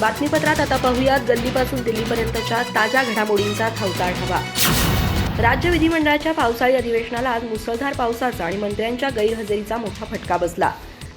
बातमीपत्रात आता पाहूयात गल्लीपासून दिल्लीपर्यंतच्या ताज्या घडामोडींचा धावता आढावा। राज्य विधिमंडळाच्या पावसाळी अधिवेशनाला आज मुसळधार पावसाचा आणि मंत्र्यांच्या गैरहजेरीचा मोठा फटका बसला।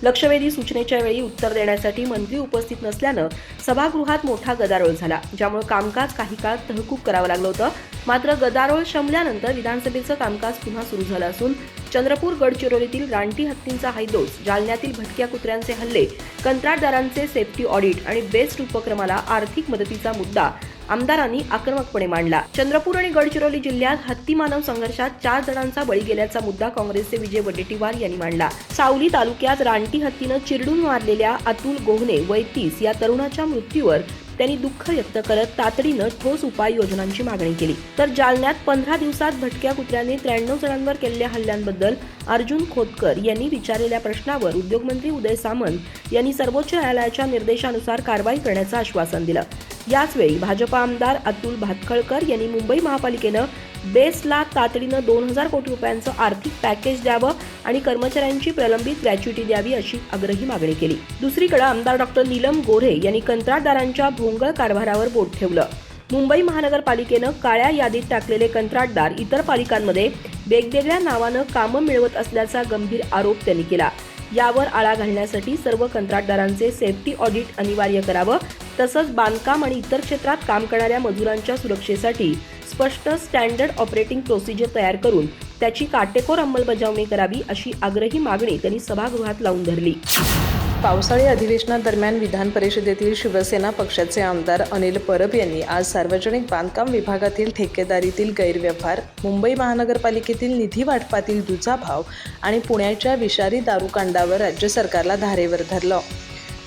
लक्षवेधी सूचनेच्या वेळी उत्तर देण्यासाठी मंत्री उपस्थित नसल्यानं सभागृहात मोठा गदारोळ झाला, ज्यामुळे कामकाज काही काळ तहकूब करावं लागलं होतं। मात्र गदारोळ शमल्यानंतर विधानसभेचं कामकाज पुन्हा सुरू झालं असून चंद्रपूर गडचिरोलीतील रानटी हत्तींचा हैदोस, जालन्यातील भटक्या कुत्र्यांचे हल्ले, कंत्राटदारांचे सेफ्टी ऑडिट आणि बेस्ट उपक्रमाला आर्थिक मदतीचा मुद्दा आमदारांनी आक्रमकपणे मांडला। चंद्रपूर आणि गडचिरोली जिल्ह्यात हत्ती मानव संघर्षात 4 जणांचा बळी गेल्याचा मुद्दा काँग्रेसचे विजय वडेट्टीवार यांनी मांडला। सावली तालुक्यात रानटी हत्तीनं चिरडून मारलेल्या अतुल गोहने वय 30 या तरुणाच्या मृत्यूवर त्यांनी दुःख व्यक्त करत तातडीनं ठोस उपाययोजनांची मागणी केली। तर जालन्यात 15 दिवसात भटक्या कुत्र्यांनी 93 जणांवर केलेल्या हल्ल्यांबद्दल अर्जुन खोतकर यांनी विचारलेल्या प्रश्नावर उद्योगमंत्री उदय सामंत यांनी सर्वोच्च न्यायालयाच्या निर्देशानुसार कारवाई करण्याचं आश्वासन दिलं। याचवेळी भाजपा आमदार अतुल भातखळकर यांनी मुंबई महापालिकेनं बेस्टला तातडीनं 2000 कोटी रुपयांचं आर्थिक पॅकेज द्यावं आणि कर्मचाऱ्यांची प्रलंबित ग्रॅच्युटी द्यावी अशी आग्रही मागणी केली। दुसरीकडे आमदार डॉक्टर नीलम गोऱ्हे यांनी कंत्राटदारांच्या भोंगळ कारभारावर बोट ठेवलं। मुंबई महानगरपालिकेनं काळ्या यादीत टाकलेले कंत्राटदार इतर पालिकांमध्ये वेगवेगळ्या नावानं कामं मिळवत असल्याचा गंभीर आरोप त्यांनी केला। यावर आळा घालण्यासाठी सर्व कंत्राटदारांचे सेफ्टी ऑडिट अनिवार्य करावं, तसंच बांधकाम आणि इतर क्षेत्रात काम करणाऱ्या मजुरांच्या सुरक्षेसाठी स्पष्ट स्टँडर्ड ऑपरेटिंग प्रोसिजर तयार करून त्याची काटेकोर अंमलबजावणी करावी अशी आग्रही मागणी त्यांनी सभागृहात लावून धरली। पावसाळी अधिवेशनादरम्यान विधान परिषदेतील शिवसेना पक्षाचे आमदार अनिल परब यांनी आज सार्वजनिक बांधकाम विभागातील ठेकेदारीतील गैरव्यवहार, मुंबई महानगरपालिकेतील निधी वाटपातील दुजाभाव आणि पुण्याच्या विषारी दारूकांडावर राज्य सरकारला धारेवर धरलं।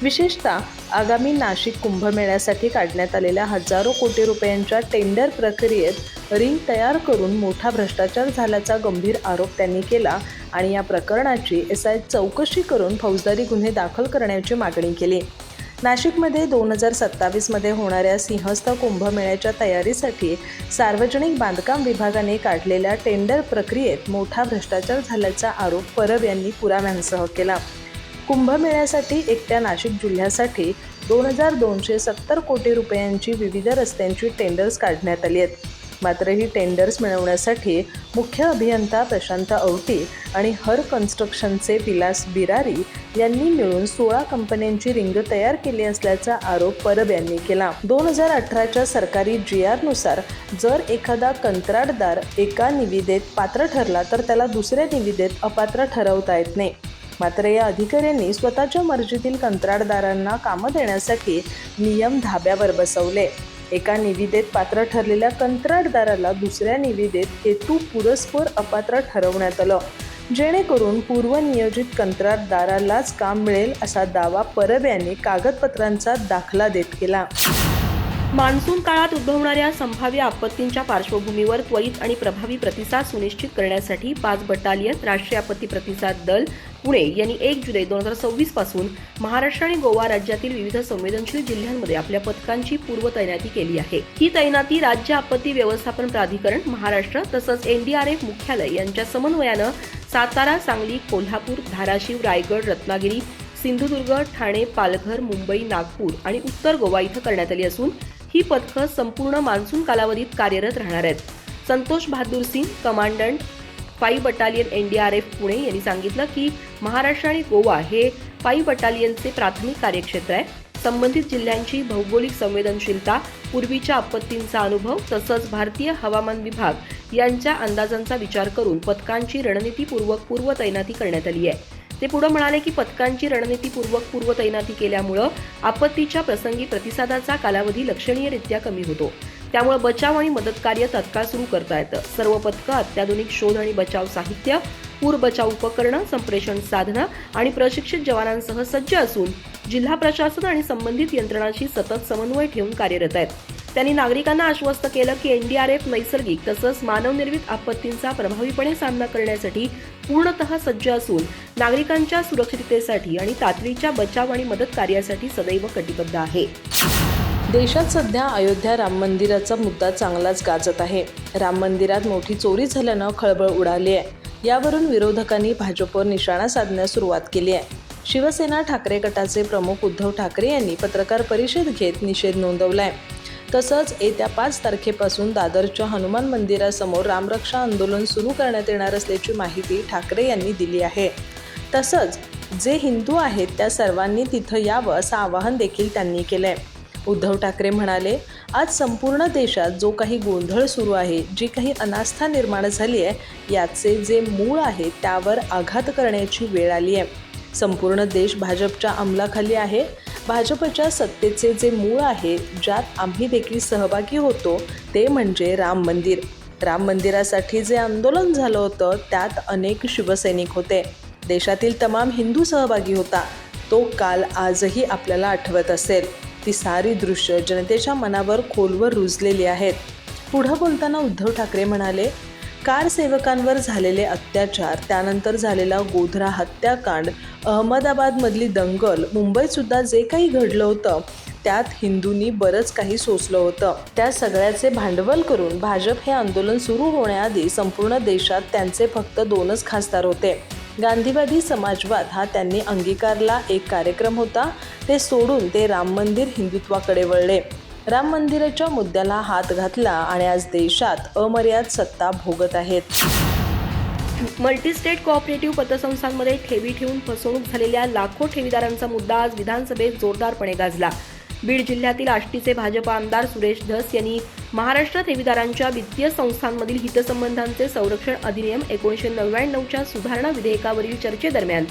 विशेषतः आगामी नाशिक कुंभमेळ्यासाठी काढण्यात आलेल्या हजारो कोटी रुपयांच्या टेंडर प्रक्रियेत रिंग तयार करून मोठा भ्रष्टाचार झाल्याचा गंभीर आरोप त्यांनी केला आणि या प्रकरणाची SI चौकशी करून फौजदारी गुन्हे दाखल करण्याची मागणी केली। नाशिकमध्ये 2027 मध्ये होणाऱ्या सिंहस्थ कुंभमेळ्याच्या तयारीसाठी सार्वजनिक बांधकाम विभागाने काढलेल्या टेंडर प्रक्रियेत मोठा भ्रष्टाचार झाल्याचा आरोप परब यांनी पुराव्यांसह केला। कुंभमेळ्यासाठी एकट्या नाशिक जिल्ह्यासाठी 2270 कोटी रुपयांची विविध रस्त्यांची टेंडर्स काढण्यात आली आहेत। मात्र ही टेंडर्स मिळवण्यासाठी मुख्य अभियंता प्रशांत औटी आणि हर कन्स्ट्रक्शनचे विलास बिरारी यांनी मिळून 16 कंपन्यांची रिंग तयार केली असल्याचा आरोप परब यांनी केला। 2018च्या सरकारी GR नुसार जर एखादा कंत्राटदार एका निविदेत पात्र ठरला तर त्याला दुसऱ्या निविदेत अपात्र ठरवता येत नाही। मात्र या अधिकाऱ्यांनी स्वतःच्या मर्जीतील कंत्राटदारांना कामं देण्यासाठी नियम धाब्यावर बसवले। एका निविदेत पात्र ठरलेल्या कंत्राटदाराला दुसऱ्या निविदेत हेतू पुरस्पर अपात्र ठरवण्यात आलं, जेणेकरून पूर्वनियोजित कंत्राटदारालाच काम मिळेल असा दावा परब यांनी कागदपत्रांचा दाखला देत केला। मान्सून काळात उद्भवणाऱ्या संभाव्य आपत्तींच्या पार्श्वभूमीवर त्वरित आणि प्रभावी प्रतिसाद सुनिश्चित करण्यासाठी 5 बटालियन राष्ट्रीय आपत्ती प्रतिसाद दल पुणे यांनी 1 जुलै 2026 पासून महाराष्ट्र आणि गोवा राज्यातील विविध संवेदनशील जिल्ह्यांमध्ये आपल्या पथकांची पूर्वतैनाती केली आहे। ही तैनाती राज्य आपत्ती व्यवस्थापन प्राधिकरण, महाराष्ट्र तसंच NDRF मुख्यालय यांच्या समन्वयानं सातारा, सांगली, कोल्हापूर, धाराशिव, रायगड, रत्नागिरी, सिंधुदुर्ग, ठाणे, पालघर, मुंबई, नागपूर आणि उत्तर गोवा इथं करण्यात आली असून ही पथकं संपूर्ण मान्सून कालावधीत कार्यरत राहणार आहेत। Santosh Bahadur Singh, commandant 5 battalion NDRF Pune यांनी सांगितलं की महाराष्ट्र आणि गोवा हे 5 बटालियनचे प्राथमिक कार्यक्षेत्र आहे। संबंधित जिल्ह्यांची भौगोलिक संवेदनशीलता, पूर्वीच्या आपत्तींचा अनुभव तसंच भारतीय हवामान विभाग यांच्या अंदाजांचा विचार करून पथकांची रणनीतीपूर्वक पूर्वतैनाती करण्यात आली आहे। ते पुढे म्हणाले की पथकांची रणनीतीपूर्वक पूर्वतैनाती केल्यामुळं आपत्तीच्या प्रसंगी प्रतिसादाचा कालावधी लक्षणीयरित्या कमी होतो। त्यामुळे बचाव आणि मदत कार्य तत्काळ सुरू करता येतं। सर्व पथकं अत्याधुनिक शोध आणि बचाव साहित्य, पूर बचाव उपकरणं, संप्रेषण साधनं आणि प्रशिक्षित जवानांसह सज्ज असून जिल्हा प्रशासन आणि संबंधित यंत्रणांशी सतत समन्वय ठेवून कार्यरत आहेत। त्यांनी नागरिकांना आश्वस्त केलं की NDRF नैसर्गिक तसंच मानवनिर्मित आपत्तींचा प्रभावीपणे सामना करण्यासाठी पूर्णतः सज्ज असून नागरिकांच्या सुरक्षिततेसाठी आणि तातडीच्या बचाव आणि मदत कार्यासाठी सदैव कटिबद्ध आहे। देशात सध्या अयोध्या राम मंदिराचा मुद्दा चांगलाच गाजत आहे। राम मंदिरात मोठी चोरी झाल्यानं खळबळ उडाली आहे। यावरून विरोधकांनी भाजपवर निशाणा साधण्यास सुरुवात केली आहे। शिवसेना ठाकरे गटाचे प्रमुख उद्धव ठाकरे यांनी पत्रकार परिषद घेत निषेध नोंदवलाय. तसंच येत्या 5 तारखेपासून दादरच्या हनुमान मंदिरासमोर रामरक्षा आंदोलन सुरू करण्यात येणार असल्याची माहिती ठाकरे यांनी दिली आहे. तसंच जे हिंदू आहेत त्या सर्वांनी तिथं यावं असं आवाहन देखील त्यांनी केलंय. उद्धव ठाकरे म्हणाले, आज संपूर्ण देशात जो काही गोंधळ सुरू आहे, जी काही अनास्था निर्माण झाली आहे, याचे जे मूळ आहे त्यावर आघात करण्याची वेळ आली आहे. संपूर्ण देश भाजपच्या अंमलाखाली आहे. भाजपच्या सत्तेचे जे मूळ आहे, ज्यात आम्ही देखील सहभागी होतो, ते म्हणजे राम मंदिर. राम मंदिरासाठी जे आंदोलन झालं होतं त्यात अनेक शिवसैनिक होते. देशातील तमाम हिंदू सहभागी होता. तो काल आजही आपल्याला आठवत असेल. ती सारी दृश्य जनतेच्या मनावर खोलवर रुजलेली आहेत. पुढं बोलताना उद्धव ठाकरे म्हणाले, कार सेवकांवर झालेले अत्याचार, त्यानंतर झालेला गोधरा हत्याकांड, अहमदाबादमधली दंगल, मुंबईतसुद्धा जे काही घडलं होतं त्यात हिंदूंनी बरंच काही सोसलं होतं. त्या सगळ्याचे भांडवल करून भाजप हे आंदोलन सुरू होण्याआधी संपूर्ण देशात त्यांचे फक्त 2च खासदार होते. गांधीवादी समाजवाद हा त्यांनी अंगीकारला एक कार्यक्रम होता. ते सोडून ते राम मंदिर हिंदुत्वाकडे वळले. राम मंदिराच्या मुद्द्याला हात घातला आणि आज देशात अमर्याद सत्ता भोगत आहेत. मल्टीस्टेट कोऑपरेटिव्ह पतसंस्थांमध्ये ठेवी ठेवून फसवणूक झालेल्या लाखो ठेवीदारांचा मुद्दा आज विधानसभेत जोरदारपणे गाजला. बीड जिल्ह्यातील आष्टीचे भाजप आमदार सुरेश धस यांनी महाराष्ट्र ठेवीदारांच्या वित्तीय संस्थांमधील हितसंबंधांचे संरक्षण अधिनियम 1999च्या सुधारणा विधेयकावरील चर्चेदरम्यान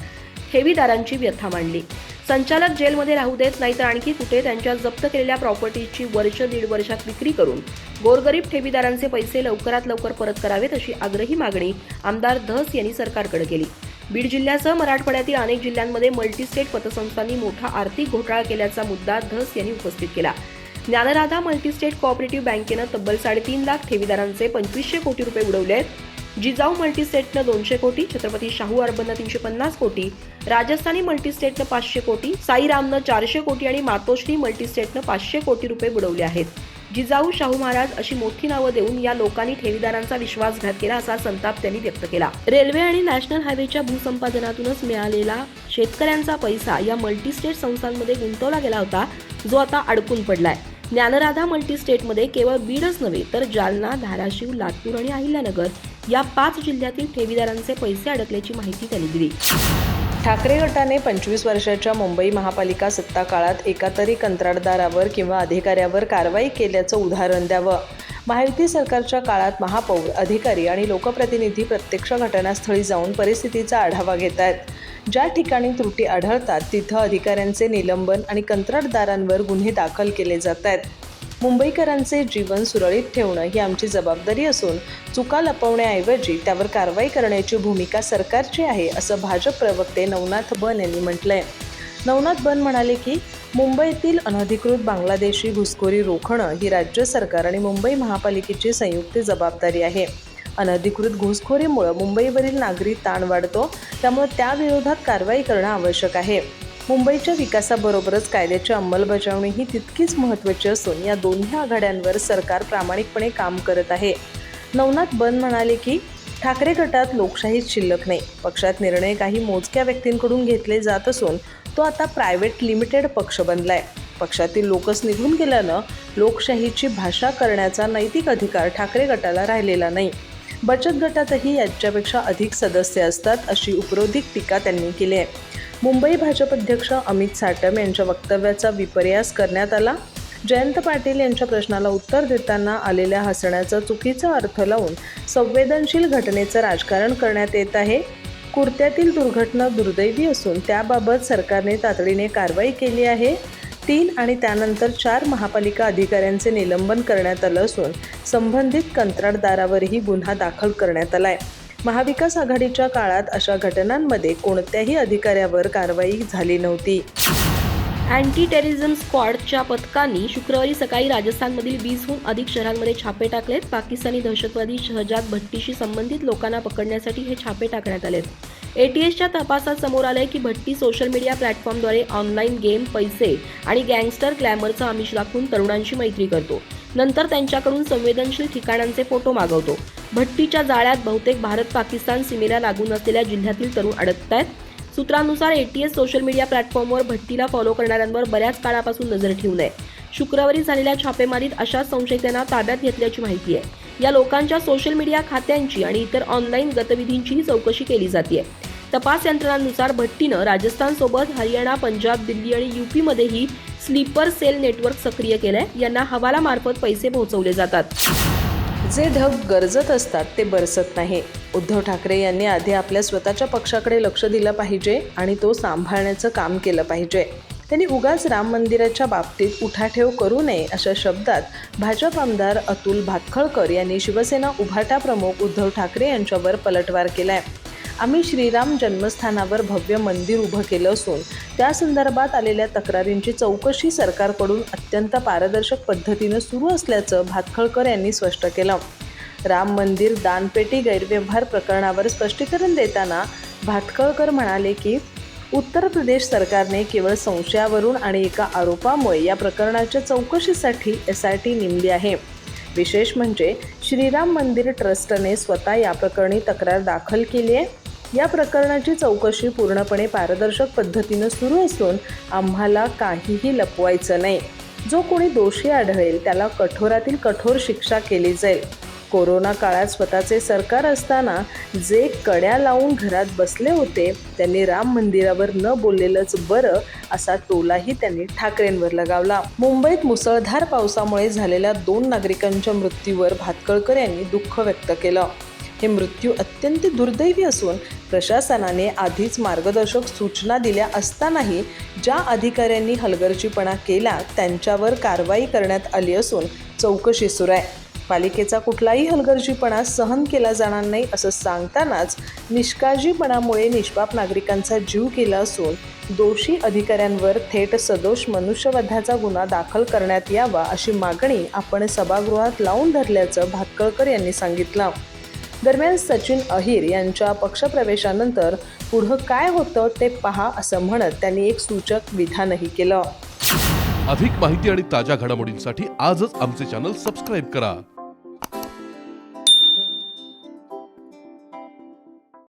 ठेवीदारांची व्यथा मांडली. संचालक जेलमध्ये राहू देत नाहीतर आणखी कुठे त्यांच्या जप्त केलेल्या प्रॉपर्टीची दीड वर्षात विक्री करून गोरगरीब ठेवीदारांचे पैसे लवकरात लवकर परत करावेत अशी आग्रही मागणी आमदार धस यांनी सरकारकडे केली. बीड जिल्ह्यासह मराठवाड्यातील अनेक जिल्ह्यांमध्ये मल्टीस्टेट पतसंस्थांनी मोठा आर्थिक घोटाळा केल्याचा मुद्दा धस यांनी उपस्थित केला. ज्ञानराधा मल्टीस्टेट कोऑपरेटिव्ह बँकेनं तब्बल 3.5 लाख ठेवीदारांचे 2500 कोटी रुपये उडवले आहेत. जिजाऊ मल्टीस्टेटनं 200 कोटी, छत्रपती शाहू अर्बननं 350 कोटी, राजस्थानी मल्टीस्टेटनं 500 कोटी, साईरामनं 400 कोटी आणि मातोश्री मल्टीस्टेटनं 500 कोटी रुपये बुडवले आहेत. जिजाऊ, शाहू महाराज अशी मोठी नावं देऊन या लोकांनी ठेवीदारांचा विश्वासघात केला असा संताप त्यांनी व्यक्त केला. रेल्वे आणि नॅशनल हायवेच्या भूसंपादनातूनच मिळालेला शेतकऱ्यांचा पैसा या मल्टीस्टेट संस्थांमध्ये गुंतवला गेला होता, जो आता अडकून पडलाय. ज्ञानराधा मल्टीस्टेटमध्ये केवळ बीडच नव्हे तर जालना, धाराशिव, लातूर आणि अहिल्यानगर या 5 जिल्ह्यातील ठेवीदारांचे पैसे अडकल्याची माहिती त्यांनी दिली. ठाकरे गटाने 25 वर्षाच्या मुंबई महापालिका सत्ता काळात एका तरी कंत्राटदारावर किंवा अधिकाऱ्यावर कारवाई केल्याचं उदाहरण द्यावं. महायुती सरकारच्या काळात महापौर, अधिकारी आणि लोकप्रतिनिधी प्रत्यक्ष घटनास्थळी जाऊन परिस्थितीचा आढावा घेत आहेत. ज्या ठिकाणी त्रुटी आढळतात तिथं अधिकाऱ्यांचे निलंबन आणि कंत्राटदारांवर गुन्हे दाखल केले जात आहेत. मुंबईकरांचे जीवन सुरळीत ठेवणं ही आमची जबाबदारी असून चुका लपवण्याऐवजी त्यावर कारवाई करण्याची भूमिका सरकारची आहे, असं भाजप प्रवक्ते नवनाथ बन यांनी म्हटलंय. नवनाथ बन म्हणाले की मुंबईतील अनधिकृत बांगलादेशी घुसखोरी रोखणं ही राज्य सरकार आणि मुंबई महापालिकेची संयुक्त जबाबदारी आहे. अनधिकृत घुसखोरीमुळे मुंबईवरील नागरी ताण वाढतो, त्यामुळे त्याविरोधात कारवाई करणं आवश्यक आहे. मुंबईच्या विकासाबरोबरच कायद्याची अंमलबजावणी ही तितकीच महत्त्वाची असून या दोन्ही आघाड्यांवर सरकार प्रामाणिकपणे काम करत आहे. नवनाथ बन म्हणाले की ठाकरे गटात लोकशाहीच शिल्लक नाही. पक्षात निर्णय काही मोजक्या व्यक्तींकडून घेतले जात असून तो आता प्रायव्हेट लिमिटेड पक्ष बनलाय. पक्षातील लोकच निघून गेल्यानं लोकशाहीची भाषा करण्याचा नैतिक अधिकार ठाकरे गटाला राहिलेला नाही. बचत गटातही याच्यापेक्षा अधिक सदस्य असतात, अशी उपरोधिक टीका त्यांनी केली आहे. मुंबई भाजप अध्यक्ष अमित साटम यांच्या वक्तव्याचा विपर्यास करण्यात आला. जयंत पाटील यांच्या प्रश्नाला उत्तर देताना आलेल्या हसण्याचा चुकीचा अर्थ लावून संवेदनशील घटनेचं राजकारण करण्यात येत आहे. कुर्त्यातील दुर्घटना दुर्दैवी असून त्याबाबत सरकारने तातडीने कारवाई केली आहे. 3 आणि त्यानंतर 4 महापालिका अधिकाऱ्यांचे निलंबन करण्यात आलं असून संबंधित कंत्राटदारावरही गुन्हा दाखल करण्यात आला आहे. महाविकास आघाडीच्या काळात अशा घटनांमध्ये कोणत्याही अधिकाऱ्यावर कारवाई झाली नव्हती. अँटी टेररिझम स्क्वॉडच्या पथकांनी शुक्रवारी सकाळी राजस्थानमधील 20हून अधिक शहरांमध्ये छापे टाकलेत. पाकिस्तानी दहशतवादी शहजाद भट्टीशी संबंधित लोकांना पकडण्यासाठी हे छापे टाकण्यात आलेत. ATSच्या तपासात समोर आलंय की भट्टी सोशल मीडिया प्लॅटफॉर्मद्वारे ऑनलाईन गेम, पैसे आणि गँगस्टर ग्लॅमरचं आमिष दाखवून तरुणांशी मैत्री करतो. नंतर त्यांच्याकडून संवेदनशील ठिकाणांचे फोटो मागवतो. भट्टीच्या जाळ्यात बहुतेक भारत-पाकिस्तान सीमेला लागून असलेल्या जिल्ह्यातील तरुण अडकतायत. सूत्रांनुसार ATS सोशल मीडिया प्लॅटफॉर्मवर भट्टीला फॉलो करणाऱ्यांवर बऱ्याच काळापासून नजर ठेवून आहे. शुक्रवारी झालेल्या छापेमारीत अशाच संशयितांना ताब्यात घेतल्याची माहिती आहे. या लोकांच्या सोशल मीडिया खात्यांची आणि इतर ऑनलाईन गतिविधींचीही चौकशी केली जाते. तपास यंत्रणांनुसार भट्टीनं राजस्थानसोबत हरियाणा, पंजाब, दिल्ली आणि UP मध्येही स्लीपर सेल नेटवर्क सक्रिय केलंय. यांना हवालामार्फत पैसे पोहोचवले जातात. जे ढग गरजत असतात ते बरसत नाही. उद्धव ठाकरे यांनी आधी आपल्या स्वतःच्या पक्षाकडे लक्ष दिलं पाहिजे आणि तो सांभाळण्याचं काम केलं पाहिजे. त्यांनी उगाच राम मंदिराच्या बाबतीत उठाठेव करू नये अशा शब्दात भाजप आमदार अतुल भातखळकर यांनी शिवसेना उभाटा प्रमुख उद्धव ठाकरे यांच्यावर पलटवार केलाय. आम्ही श्रीराम जन्मस्थानावर भव्य मंदिर उभं केलं असून त्या संदर्भात आलेल्या तक्रारींची चौकशी सरकारकडून अत्यंत पारदर्शक पद्धतीनं सुरू असल्याचं भातखळकर यांनी स्पष्ट केलं. राम मंदिर दानपेटी गैरव्यवहार प्रकरणावर स्पष्टीकरण देताना भातखळकर म्हणाले की उत्तर प्रदेश सरकारने केवळ संशयावरून आणि एका आरोपामुळे या प्रकरणाच्या चौकशीसाठी SIT नेमली आहे. विशेष म्हणजे श्रीराम मंदिर ट्रस्टने स्वतः या प्रकरणी तक्रार दाखल केली आहे. या प्रकरणाची चौकशी पूर्णपणे पारदर्शक पद्धतीनं सुरू असून आम्हाला काहीही लपवायचं नाही. जो कोणी दोषी आढळेल त्याला कठोरातील कठोर शिक्षा केली जाईल. कोरोना काळात स्वतःचे सरकार असताना जे कड्या लावून घरात बसले होते त्यांनी राम मंदिरावर न बोललेलंच बरं असा टोलाही त्यांनी ठाकरेंवर लगावला. मुंबईत मुसळधार पावसामुळे झालेल्या 2 नागरिकांच्या मृत्यूवर भातखळकर यांनी दुःख व्यक्त केलं. हे मृत्यू अत्यंत दुर्दैवी असून प्रशासनाने आधीच मार्गदर्शक सूचना दिल्या असतानाही ज्या अधिकाऱ्यांनी हलगर्जीपणा केला त्यांच्यावर कारवाई करण्यात आली असून चौकशी सुरू आहे. पालिकेचा कुठलाही हलगर्जीपणा सहन केला जाणार नाही असं सांगतानाच निष्काळजीपणामुळे निष्पाप नागरिकांचा जीव गेला असून दोषी अधिकाऱ्यांवर थेट सदोष मनुष्यवधाचा गुन्हा दाखल करण्यात यावा अशी मागणी आपण सभागृहात लावून धरल्याचं भातखळकर यांनी सांगितलं. दरम्यान सचिन अहिर यांच्या पक्षप्रवेशानंतर पुढं काय होतं ते पहा असं म्हणत त्यांनी एक सूचक विधानही केलं. अधिक माहिती आणि ताज्या घडामोडींसाठी आजच आमचे चॅनल सबस्क्राईब करा.